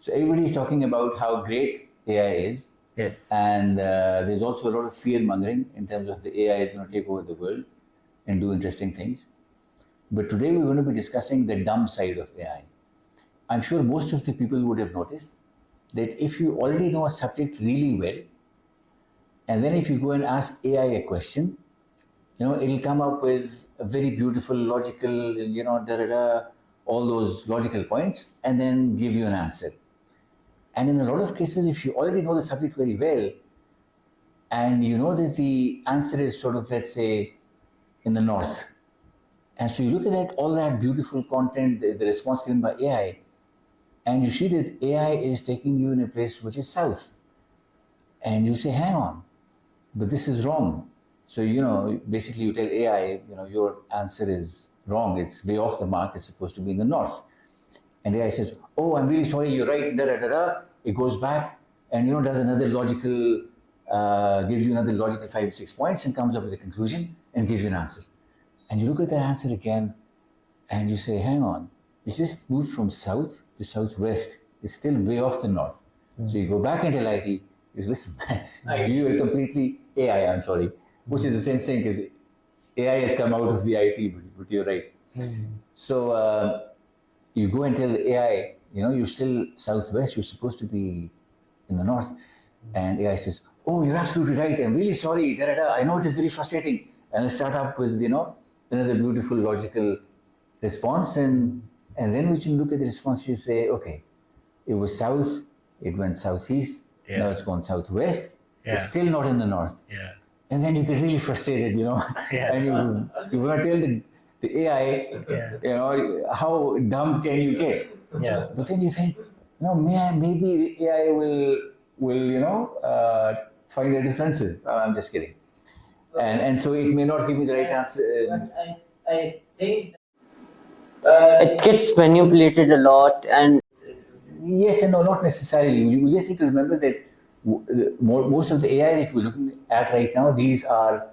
So everybody's talking about how great AI is. Yes. And there's also a lot of fear mongering in terms of the AI is going to take over the world and do interesting things. But today we're going to be discussing the dumb side of AI. I'm sure most of the people would have noticed that if you already know a subject really well, and then if you go and ask AI a question, it'll come up with a very beautiful, logical, all those logical points, and then give you an answer. And in a lot of cases, if you already know the subject very well, and you know that the answer is sort of, let's say, in the north, and so you look at that, all that beautiful content, the response given by AI, and you see that AI is taking you in a place which is south. And you say, hang on, but this is wrong. So, basically you tell AI, your answer is wrong. It's way off the mark. It's supposed to be in the north. And AI says, oh, I'm really sorry, you're right, da da da da. It goes back and, does another logical, gives you another logical 5 or 6 points and comes up with a conclusion and gives you an answer. And you look at that answer again and you say, hang on, it's just moved from south to southwest. It's still way off the north. So you go back and tell IT, you say, listen, you are completely AI, I'm sorry, which is the same thing as AI has come out of the IT, but you're right. So you go and tell the AI, you're still southwest, you're supposed to be in the north. And AI says, oh, you're absolutely right, I'm really sorry, da, da, da. I know it is very frustrating. And I start up with, another beautiful logical response. And then when you look at the response, you say, okay, it was south, it went southeast, now it's gone southwest, it's still not in the north. And then you get really frustrated, and you want to tell the AI, how dumb can you get? But then you say, no, maybe the AI will find it offensive. I'm just kidding. And so it may not give me the right answer. I think it gets manipulated a lot, and yes and no, not necessarily. You just need to remember that most of the AI that we're looking at right now, these are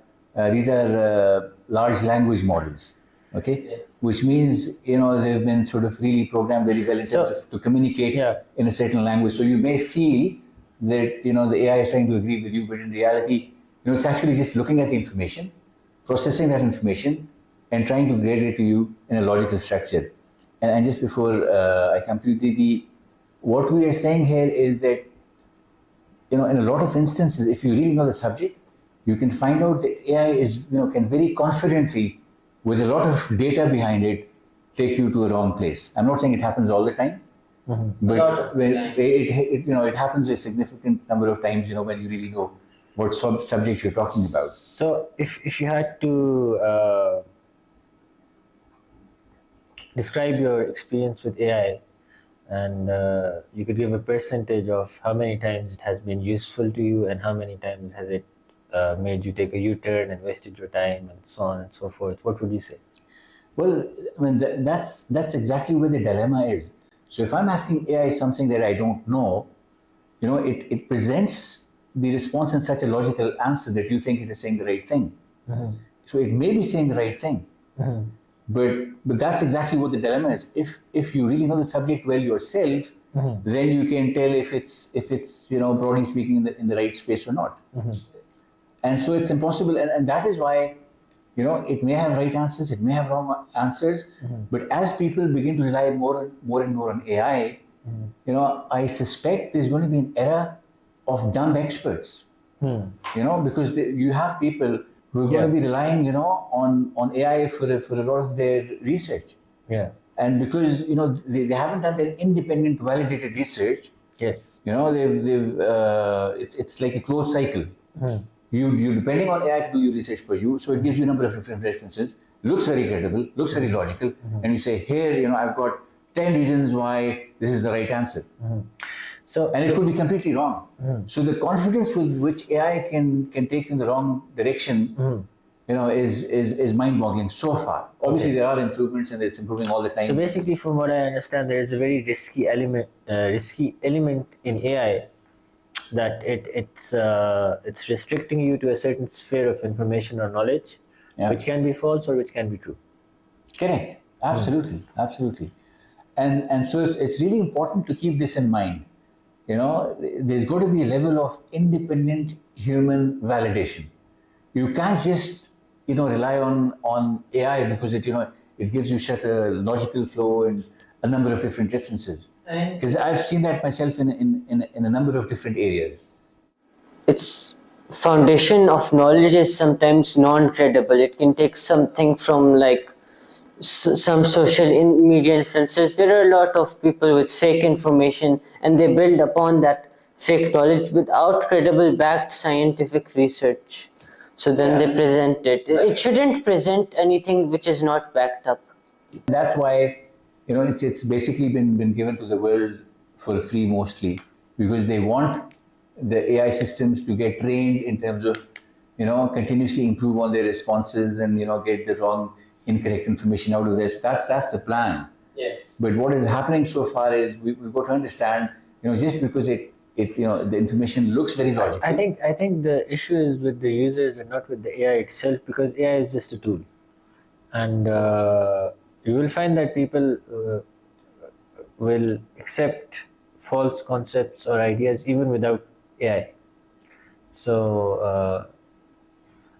large language models, okay? Which means they've been sort of really programmed very well in terms of to communicate in a certain language. So you may feel that the AI is trying to agree with you, but in reality, it's actually just looking at the information, processing that information, and trying to grade it to you in a logical structure. And just before I come to you, what we are saying here is that in a lot of instances, if you really know the subject, you can find out that AI is can very confidently, with a lot of data behind it, take you to a wrong place. I'm not saying it happens all the time, but when it happens a significant number of times. When you really know what subject you're talking about. So if you had to describe your experience with AI, and you could give a percentage of how many times it has been useful to you and how many times has it made you take a U-turn and wasted your time and so on and so forth, what would you say? Well, I mean, that's exactly where the dilemma is. So if I'm asking AI something that I don't know, it presents the response in such a logical answer that you think it is saying the right thing. So it may be saying the right thing. But that's exactly what the dilemma is. If you really know the subject well yourself, then you can tell if it's broadly speaking in the right space or not. And so it's impossible, and that is why it may have right answers, it may have wrong answers. But as people begin to rely more and more on AI, I suspect there's going to be an era of dumb experts. Because you have people who are going to be relying, on AI for a lot of their research. And because they haven't done their independent, validated research. Yes. They've it's like a closed cycle. You're depending on AI to do your research for you, so it gives you a number of different references. Looks very credible, looks very logical, and you say, here, I've got 10 reasons why this is the right answer. So, and it could be completely wrong. So the confidence with which AI can take you in the wrong direction, is mind-boggling so far. Obviously, there are improvements, and it's improving all the time. So basically, from what I understand, there is a very risky element in AI, that it's restricting you to a certain sphere of information or knowledge, which can be false or which can be true. Correct. Absolutely. And so it's really important to keep this in mind. There's got to be a level of independent human validation. You can't just rely on AI because it gives you such a logical flow and a number of different references. Because I've seen that myself in a number of different areas. Its foundation of knowledge is sometimes non-credible. It can take something from like some social media influencers. There are a lot of people with fake information, and they build upon that fake knowledge without credible backed scientific research. So then they present it. It shouldn't present anything which is not backed up. That's why it's basically been given to the world for free mostly, because they want the AI systems to get trained in terms of continuously improve on their responses and get the wrong, incorrect information out of this. That's the plan. Yes. But what is happening so far is we've got to understand, just because the information looks very logical. I think the issue is with the users and not with the AI itself, because AI is just a tool, and you will find that people will accept false concepts or ideas even without AI. So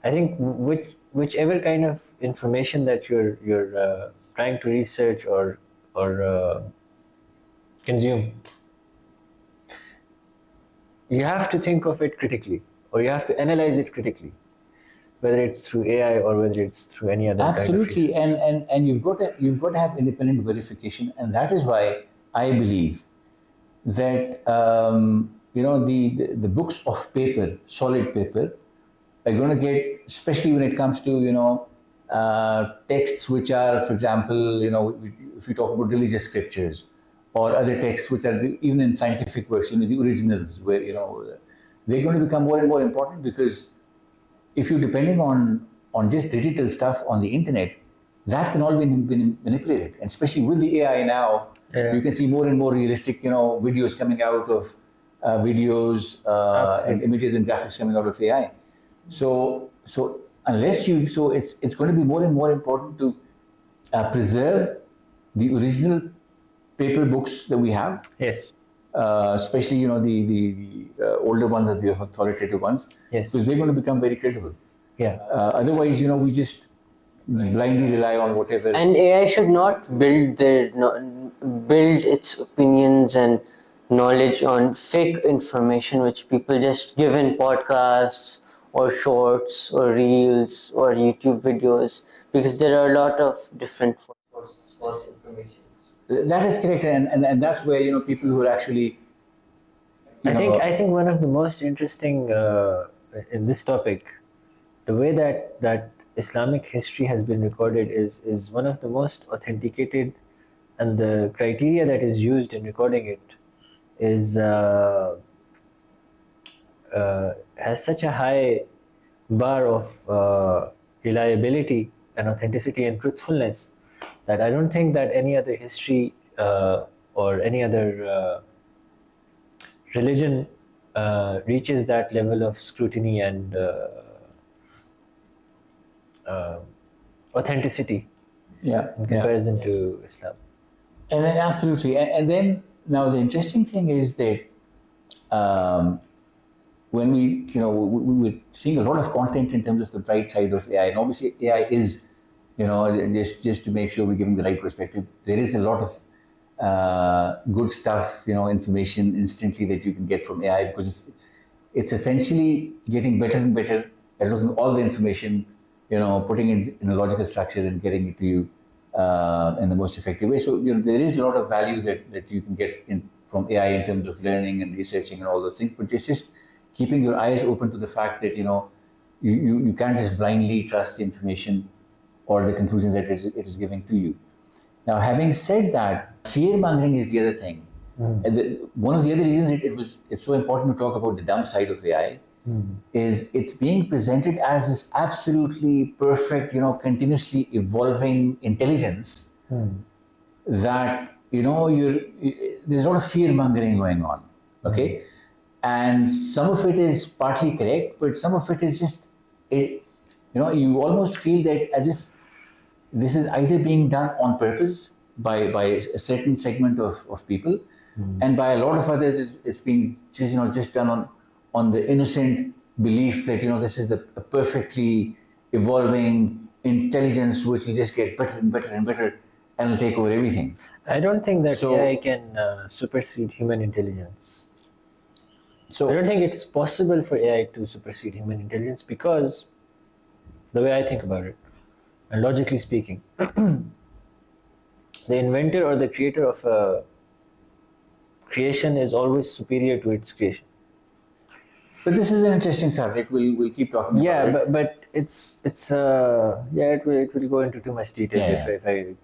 I think whichever kind of information that you're trying to research or consume, you have to think of it critically, or you have to analyze it critically, whether it's through AI or whether it's through any other Absolutely, kind of research. and you've got to have independent verification, and that is why I believe that the books of paper, solid paper, are going to get, especially when it comes to texts which are, for example, if you talk about religious scriptures or other texts which are even in scientific works, the originals, where they're going to become more and more important, because if you're depending on just digital stuff on the internet, that can all be manipulated, and especially with the AI now, you can see more and more realistic, videos coming out of videos and images and graphics coming out of AI. So unless it's going to be more and more important to preserve the original paper books that we have. Yes. Especially the older ones or the authoritative ones. Yes. Because they're going to become very credible. Yeah. Otherwise, we just blindly rely on whatever. And AI should not build its opinions and knowledge on fake information which people just give in podcasts or shorts or reels or YouTube videos, because there are a lot of different false information. That is correct, and that's where people who are actually. I think one of the most interesting in this topic, the way that Islamic history has been recorded is one of the most authenticated, and the criteria that is used in recording it is has such a high bar of reliability and authenticity and truthfulness that I don't think that any other history or any other religion reaches that level of scrutiny and authenticity in comparison to Islam. And then absolutely, and then now the interesting thing is that when we're seeing a lot of content in terms of the bright side of AI, and obviously AI is, just to make sure we're giving the right perspective, there is a lot of good stuff, information instantly that you can get from AI, because it's essentially getting better and better at looking at all the information, putting it in a logical structure and getting it to you in the most effective way. So there is a lot of value that you can get from AI in terms of learning and researching and all those things, but it's just keeping your eyes open to the fact that you can't just blindly trust the information or the conclusions that it is giving to you. Now, having said that, fear mongering is the other thing. And one of the other reasons it's so important to talk about the dumb side of AI is it's being presented as this absolutely perfect, continuously evolving intelligence that there's a lot of fear mongering going on. Okay, and some of it is partly correct, but some of it is just you almost feel that as if this is either being done on purpose by a certain segment of people, and by a lot of others, it's been just done on the innocent belief that this is a perfectly evolving intelligence which will just get better and better and better and will take over everything. I don't think that So- AI can supersede human intelligence. So I don't think it's possible for AI to supersede human intelligence because the way I think about it, and logically speaking, the inventor or the creator of a creation is always superior to its creation. But this is an interesting subject. We'll keep talking about it. Yeah, but it will go into too much detail Yeah, if I